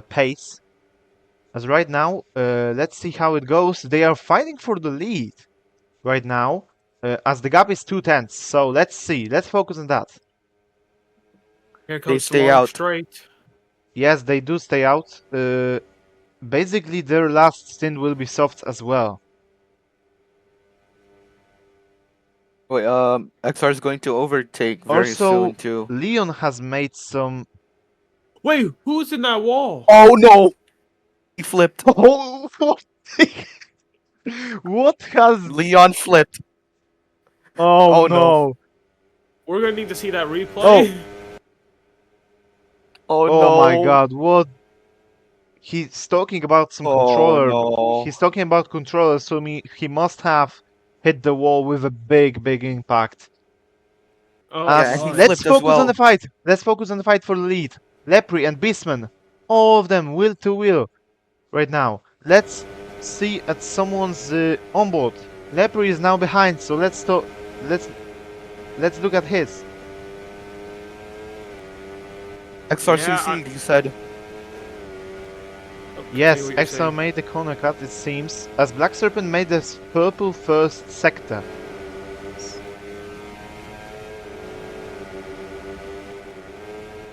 pace. As right now, let's see how it goes. They are fighting for the lead right now, as the gap is 2 tenths. So let's see. Let's focus on that. Here they comes the stay long out. straight. Yes, they do stay out. Basically, their last stint will be soft as well. Wait, XR is going to overtake very Also, soon too. Leon has made some. Wait, who's in that wall? Oh no! He flipped. Oh, what has? Leon flipped. Oh Oh no! no! We're gonna need to see that replay. Oh. Oh Oh my no! God! What? he's talking about some Oh controller. no. He's talking about controller, so he must have hit the wall with a big impact. Oh, Yeah, and he God. Let's flipped as focus on well. the fight. Let's focus on the fight for the lead. Lepri and Beastman, all of them wheel to wheel right now. Let's see at someone's onboard. Lepri is now behind, so let's let's look at his. XRCC, you said. Oh, continue Yes, what you're XR saying. made the corner cut, it seems, as Black Serpent made this purple first sector.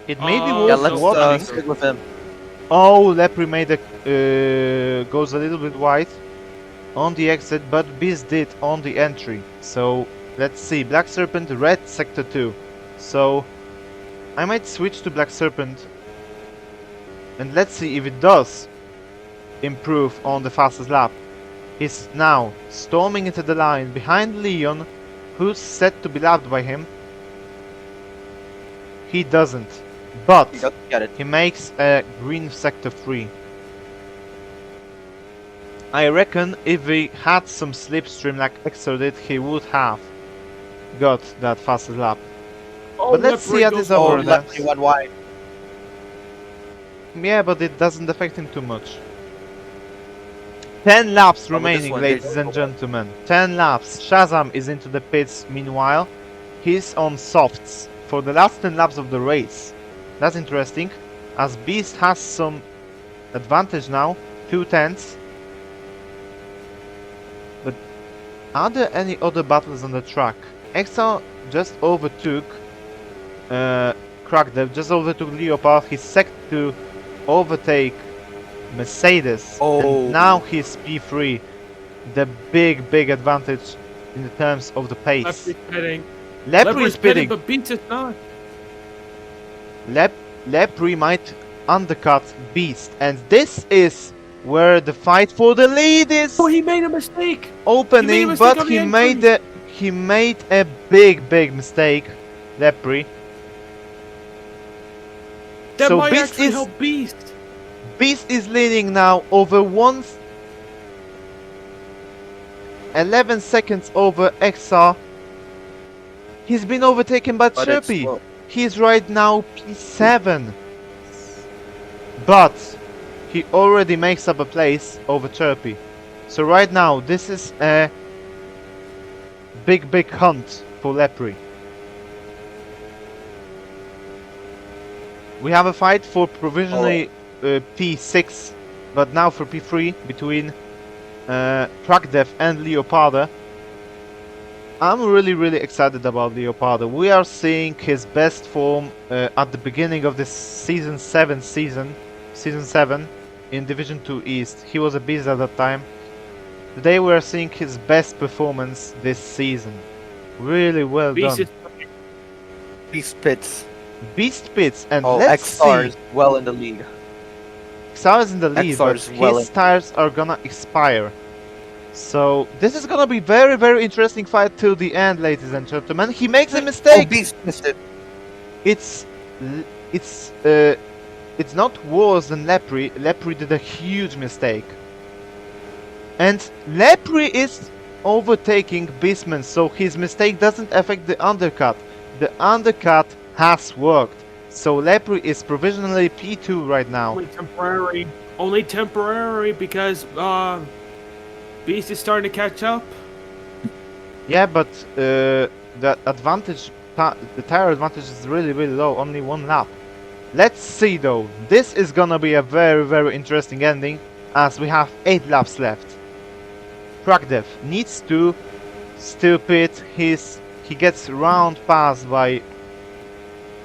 It may be Yeah, worth let's watching. stick with him. Oh, Lepri made a goes a little bit wide on the exit, but Beast did on the entry. So let's see, Black Serpent, red sector 2. So I might switch to Black Serpent, and let's see if it does improve on the fastest lap. He's now storming into the line behind Leon, who's set to be lapped by him. He doesn't, but He doesn't get it. he makes a green sector 3. I reckon if he had some slipstream like Exor did, he would have got that fastest lap. Oh, But let's Lepri see at goes this Oh, over forward. there. left, he went wide. Yeah, but it doesn't affect him too much. 10 laps Oh, but this remaining, one did ladies go and well. gentlemen. 10 laps. Shazam is into the pits meanwhile. He's on softs for the last 10 laps of the race. That's interesting, as Beast has some advantage now, 2/10. But are there any other battles on the track? Exile just overtook Crackdev, just overtook Leopard. He's set to overtake Mercedes, Oh. and now he's P3. The big advantage in the terms of the pace. Lepri's pitting. Lepri is pitting. but Beats is not. Lepri might undercut Beast, and this is where the fight for the lead is Oh, he made a mistake. opening, mistake but on the he made a big mistake, Lepri. That So might Beast actually is help Beast. Beast is leading now over 11 seconds over XR. He's been overtaken by But it's Chirpy. slow. He's right now P7. But he already makes up a place over Chirpy. So right now this is a big hunt for Lepri. We have a fight for provisionally P6, but now for P3 between Trackdev and Leoparda. I'm really excited about Leoparda. We are seeing his best form at the beginning of this season 7 in Division 2 East. He was a beast at that time. Today we are seeing his best performance this season. Really well Beast done. is Beast pits. Beast pits, and Oh, let's XR see. is well in the lead. XR is in the lead, but XR is well his tires are gonna expire. So this is gonna be very interesting fight till the end, ladies and gentlemen. He makes a Oh, mistake. Beast missed it. It's not worse than Lepri. Lepri did a huge mistake, and Lepri is overtaking Beastman, so his mistake doesn't affect the undercut. The undercut has worked, so Lepri is provisionally P2 right now. only temporary. Only temporary because Beast is starting to catch up. Yeah, but the advantage, the tire advantage is really low, only 1 lap. Let's see though, this is gonna be a very interesting ending, as we have 8 laps left. Prakdev needs to still pit. He gets round passed by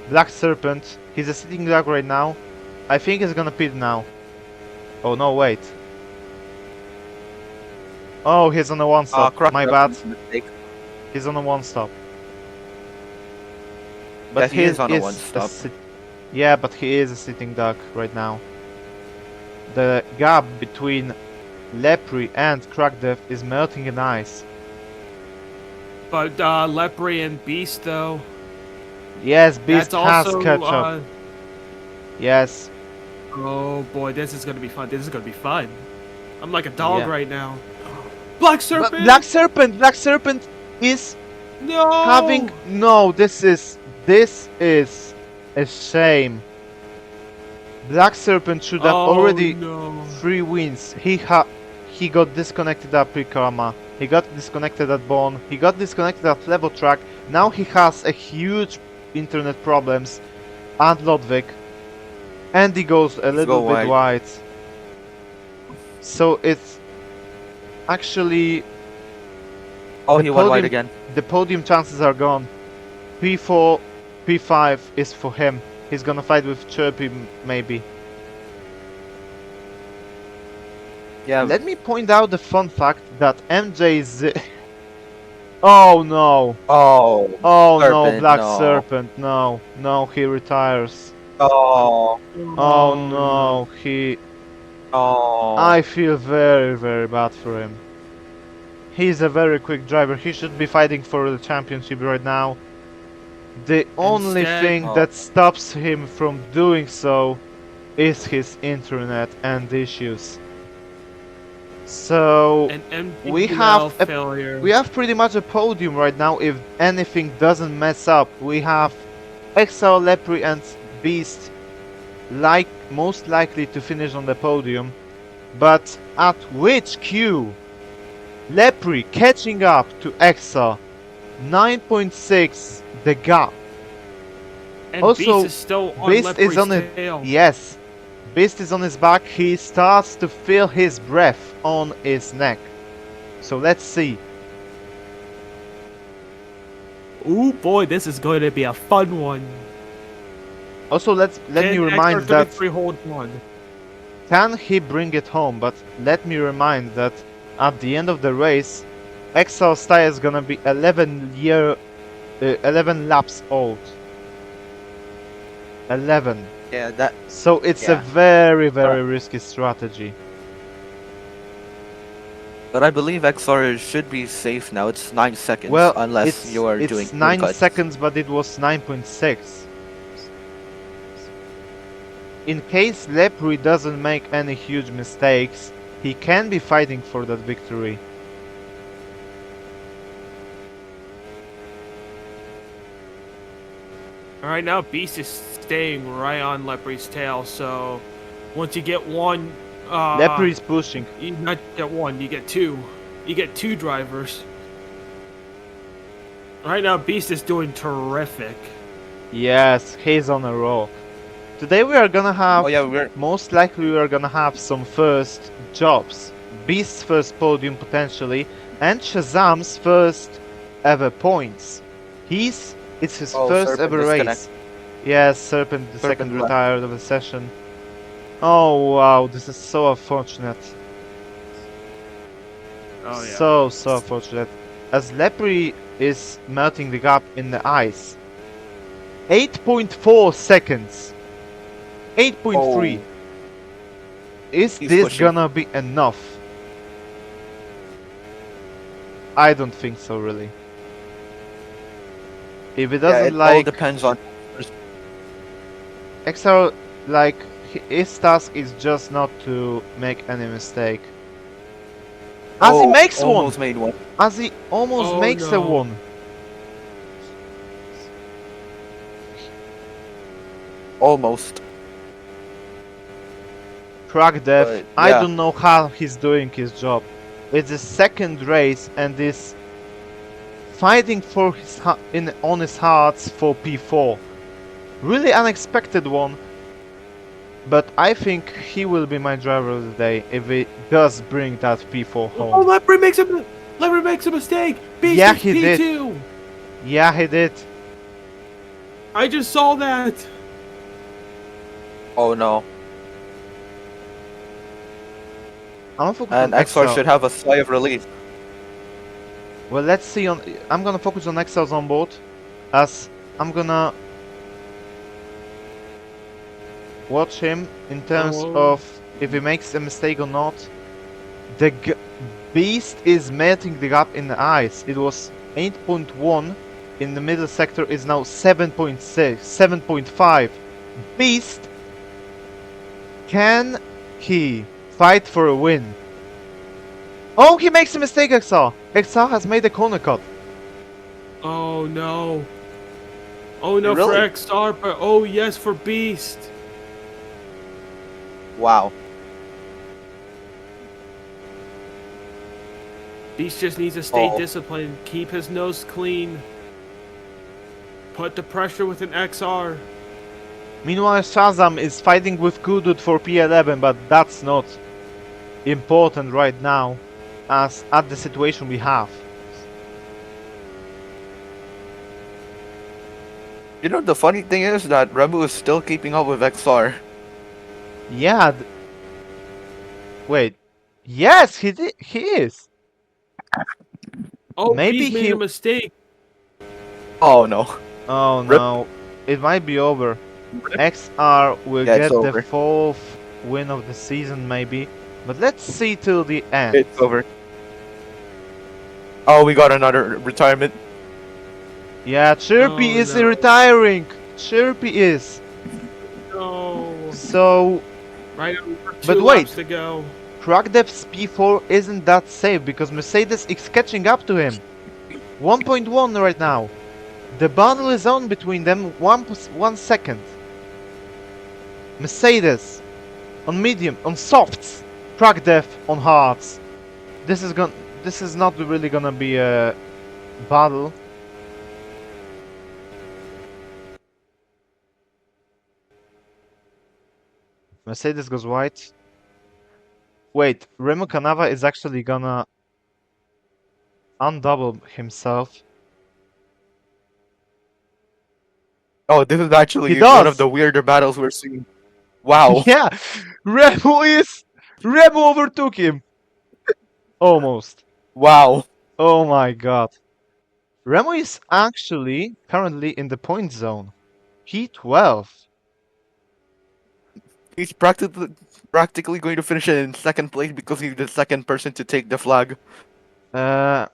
Black Serpent. He's a sitting duck right now. I think he's gonna pit now. Oh no, wait. Oh, he's on a 1 stop. My bad. Mistake. He's on a 1 stop. Yeah, he is on a 1 a stop. yeah, but he is a sitting duck right now. The gap between Lepri and Crackdev is melting in ice. But Lepri and Beast though. Yes, Beast That's has also catch up. Yes. Oh boy, this is gonna be fun. This is gonna be fun. I'm like a dog Yeah. right now. Black Serpent! Black Serpent is No! having no. This is a shame. Black Serpent should have already no. 3 wins. He got disconnected at Prikarma. He got disconnected at Bone. He got disconnected at Level Track. Now he has a huge internet problems at Ludwig. And he goes a little bit wide. So it's actually Oh, the he went wide podium- again. the podium chances are gone. P4, P5 is for him. He's gonna fight with Chirpy maybe. Yeah. Let me point out the fun fact that MJ is... Oh no! Oh. Oh no, Serpent, Black no. Serpent, no. No, he retires. Oh. Oh no, he... Oh. I feel very, very bad for him. He's a very quick driver. He should be fighting for the championship right now. The only Instead- thing Oh. that stops him from doing so is his internet and issues. So An empty we have a- failure. we have pretty much a podium right now if anything doesn't mess up. We have Exile, Lepri and Beast most likely to finish on the podium. But at which queue? Lepri catching up to Exile. 9.6 the gap. And also, Beast is still on Beast is Lepri's on it. tail. Yes. Beast is on his back. He starts to feel his breath on his neck. So let's see. Ooh boy, this is going to be a fun one. Also, let me remind that hold one. can he bring it home? But let me remind that at the end of the race, Exile's tire is gonna be 11 laps old. 11. Yeah, that. So it's a Yeah. very, very risky strategy. But I believe XR should be safe now. It's 9 seconds. Well, unless you are doing it's 9 cuts. seconds, but it was 9.6. In case Lepri doesn't make any huge mistakes, he can be fighting for that victory. Alright, now Beast is staying right on Lepri's tail, so once you get one, Lepri's pushing. you not get one, you get two. You get two drivers. Right now, Beast is doing terrific. Yes, he's on a roll. Today we are gonna have, Oh yeah, we're. most likely we are gonna have some first jobs. Beast's first podium potentially, and Shazam's first ever points. It's his Oh, first Serpent ever race. disconnect. Yes, Serpent the Serpent second left. retired of the session. Oh wow, this is so unfortunate. Oh yeah. So unfortunate. As Lepri is melting the gap in the ice. 8.4 seconds. 8.3. Oh. Is He's this pushing. gonna be enough? I don't think so, really. If it Yeah, doesn't it all like depends on. XR, like his task is just not to make any mistake. As he Oh, makes one, almost made one. as he almost Oh, makes a no. one. Almost. Crack Death. But, I yeah. don't know how he's doing his job. It's his second race and is fighting for on his hearts for P4. Really unexpected one. But I think he will be my driver of the day if he does bring that P4 home. Oh, Lepri makes a mistake. Beast Yeah, is he did. P2. Yeah, he did. I just saw that. Oh no. I'm focused And on XR XR. should have a sigh of relief. Well, let's see. I'm gonna focus on XL's on board, as I'm gonna watch him in terms Oh. of if he makes a mistake or not. The Beast is melting the gap in the ice. It was 8.1 in the middle sector, is now 7.6, 7.5. Beast Can he fight for a win? Oh, he makes a mistake, XR. XR has made a corner cut. Oh no. Oh no for Really? XR, but oh yes for Beast. Wow. Beast just needs to stay Oh. disciplined, keep his nose clean. Put the pressure with an XR. Meanwhile, Shazam is fighting with Kudut for P11, but that's not important right now, as at the situation we have. You know, the funny thing is that Rebu is still keeping up with XR. Yeah. Wait. Yes, he did. He is. Oh, Maybe Beast made he. a mistake. Oh no. Oh Rip. no, it might be over. XR will Yeah, it's get the over. 4th win of the season, maybe. But let's see till the end. It's over. Oh, we got another retirement. Yeah, Chirpy Oh, is no. retiring. Chirpy is. No. So, Right, over But 2 wait. laps to go. Kragdev's P4 isn't that safe because Mercedes is catching up to him. 1.1 right now. The battle is on between them 1 second. Mercedes on medium, on softs. Kragdev on hards. This is not really gonna be a battle. Mercedes goes white. Wait, Remo Canava is actually gonna undouble himself. Oh, this is actually He one of does! the weirder battles we're seeing. Wow. Yeah! Remo overtook him! Almost. Wow. Oh my god. Remo is actually currently in the point zone. P12. He's practically going to finish it in second place because he's the second person to take the flag. Well,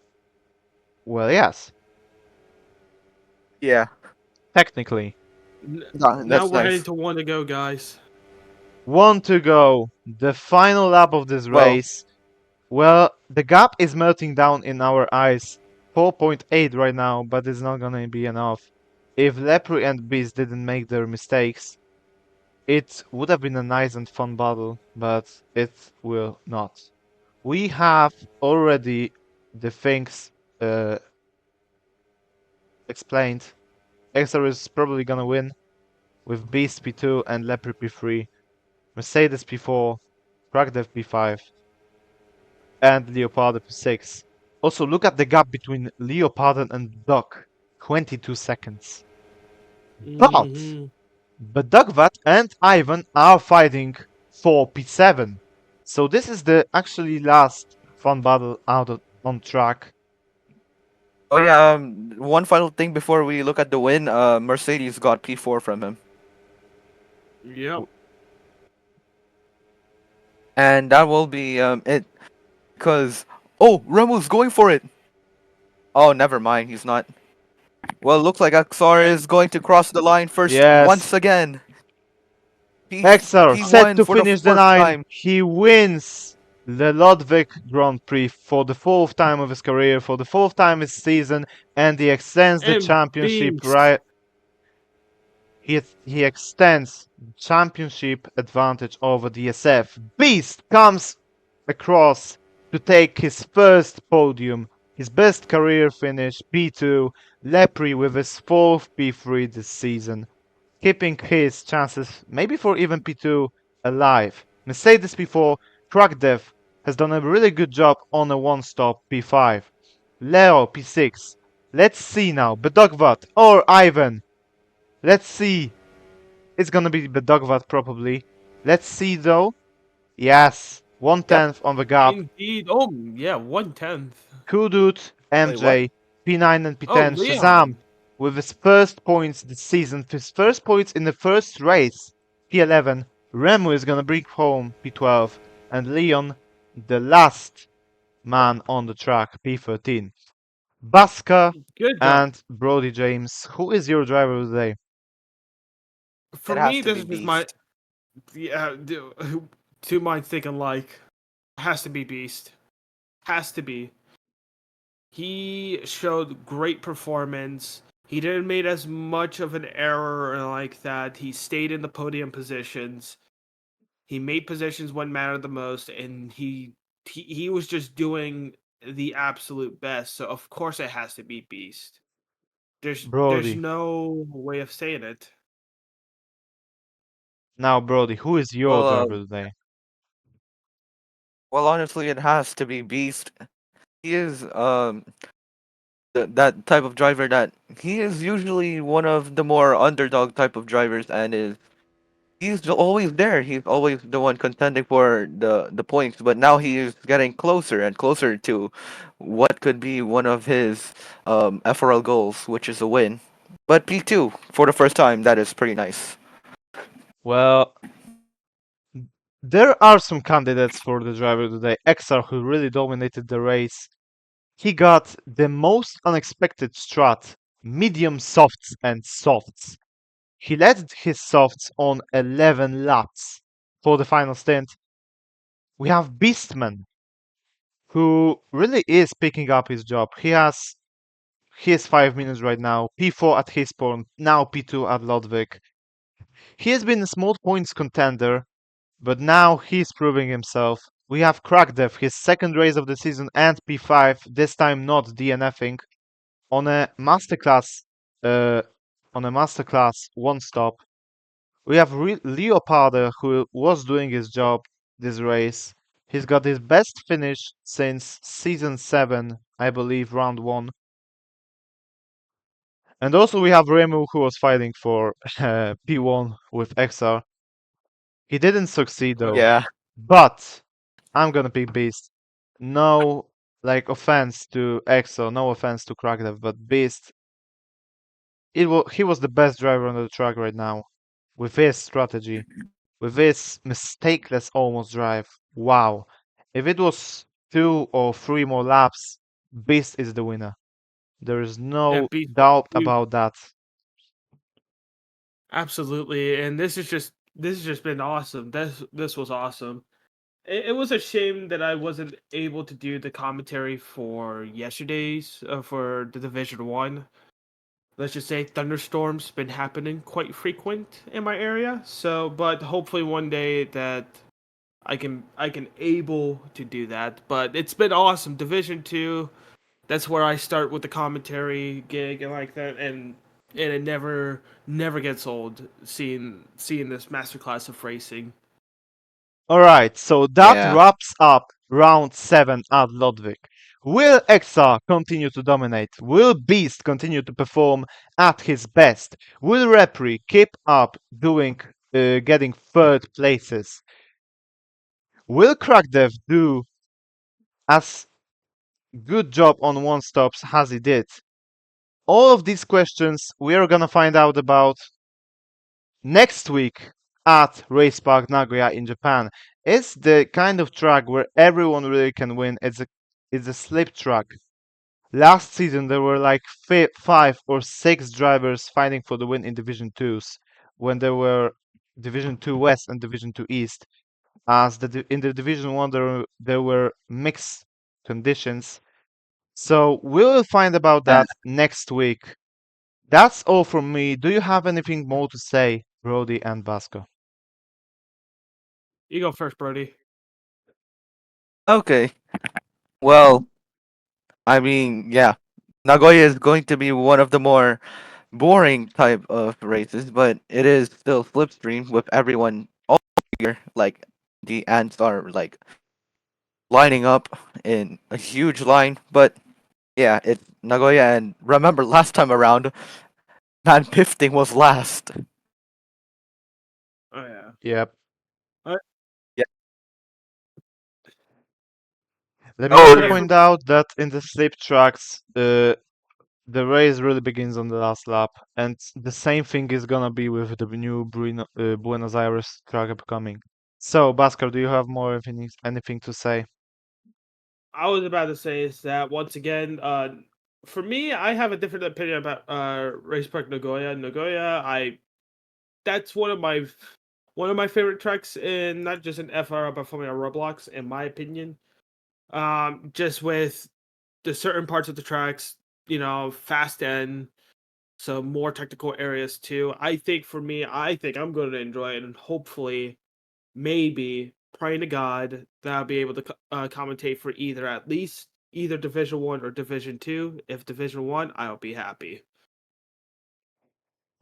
yes. Yeah. Technically. Now That's we're heading nice. to 1 to go, guys. 1 to go. The final lap of this Well. race. Well, the gap is melting down in our eyes. 4.8 right now, but it's not gonna be enough. If Lepre and Beast didn't make their mistakes, it would have been a nice and fun battle, but it will not. We have already the things explained. Exor is probably gonna win with Beast P2 and Lepre P3, Mercedes P4, Kragdev P5, and Leopardo P6. Also, look at the gap between Leopardo and Duck. 22 seconds. But Mhm. Dugvat and Ivan are fighting for P7. So this is the actually last fun battle on track. Oh yeah, one final thing before we look at the win, Mercedes got P4 from him. Yep. And that will be it. Because, oh, Remu's going for it! Oh, never mind, he's not. Well, looks like Axar is going to cross the line first Yes. once again. Exar He set won to for the finish the fourth 9. time. He wins the Ludwig Grand Prix for the 4th time of his career, for the 4th time this season, and he extends the And championship Beast. right. He extends championship advantage over DSF. Beast comes across to take his first podium, his best career finish, P2. Lepre with his 4th P3 this season, keeping his chances, maybe for even P2, alive. Mercedes P4, Kragdev has done a really good job on a one-stop P5. Leo P6. Let's see now, Bedogvat or Ivan. Let's see. It's gonna be Bedogvat probably. Let's see though. Yes, 1/10 on the gap. Indeed. Oh, yeah, 1/10. Kudut, Wait, what? MJ, P9 and Oh, P10, Leon. Shazam with his first points this season, his first points in the first race. P11, Remu is gonna bring home P12, and Leon, the last man on the track, P13. Baska Good job. and Brody James, who is your driver today? For It has me, to this be is my Beast. Yeah, two minds think alike. Has to be Beast. Has to be. He showed great performance. He didn't make as much of an error like that. He stayed in the podium positions. He made positions what mattered the most, and he was just doing the absolute best. So of course it has to be Beast. There's Brody. no way of saying it. Now, Brody, who is your Well, driver today? honestly, it has to be Beast. He is that type of driver that he is usually one of the more underdog type of drivers, and is he's always there. He's always the one contending for the points. But now he is getting closer and closer to what could be one of his FRL goals, which is a win. But P2 for the first time, that is pretty nice. Well, there are some candidates for the driver today. XR, who really dominated the race. He got the most unexpected strat, medium softs and softs. He led his softs on 11 laps for the final stint. We have Beastman, who really is picking up his job. He is 5 minutes right now, P4 at his point, now P2 at Ludwig. He has been a small points contender, but now he's proving himself. We have Crackdev, his second race of the season, and P5, this time not DNFing, on a masterclass, uh, one stop. We have Leoparder, who was doing his job this race. He's got his best finish since season 7, I believe, round 1. And also we have Remu, who was fighting for P1 with XR. He didn't succeed Oh though. yeah. Yeah, But I'm gonna pick Beast. No, like, offense to EXO, no offense to Crackdev, but Beast, he was the best driver on the track right now. With his strategy, with his mistakeless almost drive. Wow. If it was 2 or 3 more laps, Beast is the winner. There is Yeah, no Beast. doubt We about that. absolutely, and this has just been awesome. This was awesome. It was a shame that I wasn't able to do the commentary for yesterday's for the Division One. Let's just say thunderstorms been happening quite frequent in my area. So, but hopefully one day that I can able to do that. But it's been awesome. Division Two. That's where I start with the commentary gig and like that, and it never gets old seeing this masterclass of racing. Alright, so that yeah. wraps up round 7 at Ludwig. Will XR continue to dominate? Will Beast continue to perform at his best? Will Repri keep up getting third places? Will Crackdev do as good job on one stops as he did? All of these questions we are gonna find out about next week at Race Park Nagoya in Japan. It's the kind of track where everyone really can win. It's a slip track. Last season there were like 5 or 6 drivers fighting for the win in Division 2s when there were Division 2 West and Division 2 East. As in the Division 1 there were mixed conditions. So we'll find about And that next week. That's all from me. Do you have anything more to say, Brody and Vasco? You go first, Brody. okay. Well, I mean, yeah, Nagoya is going to be one of the more boring type of races, but it is still slipstream with everyone all here. Like the ants are like lining up in a huge line. But yeah, it's Nagoya, and remember last time around, Man Pifting was last. Oh yeah. Yep. Uh, Yeah. Let me Oh, also yeah. yeah. For point out that in the slip tracks, the race really begins on the last lap, and the same thing is gonna be with the new Buenos Aires track upcoming. So, Bhaskar, do you have more anything to say? I was about to say is that once again, for me, I have a different opinion about Race Park Nagoya. Nagoya, I that's one of my one of my favorite tracks in not just in FR but for me on Roblox, in my opinion. Just with the certain parts of the tracks, fast and some more technical areas too. I think for me, I think I'm going to enjoy it, and hopefully, maybe praying to God that I'll be able to commentate for either at least either Division 1 or Division 2. If Division 1, I'll be happy.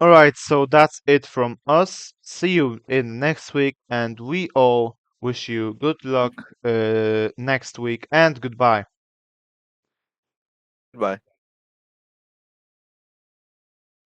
Alright, so that's it from us. See you in next week, and we all wish you good luck next week, and goodbye. Goodbye.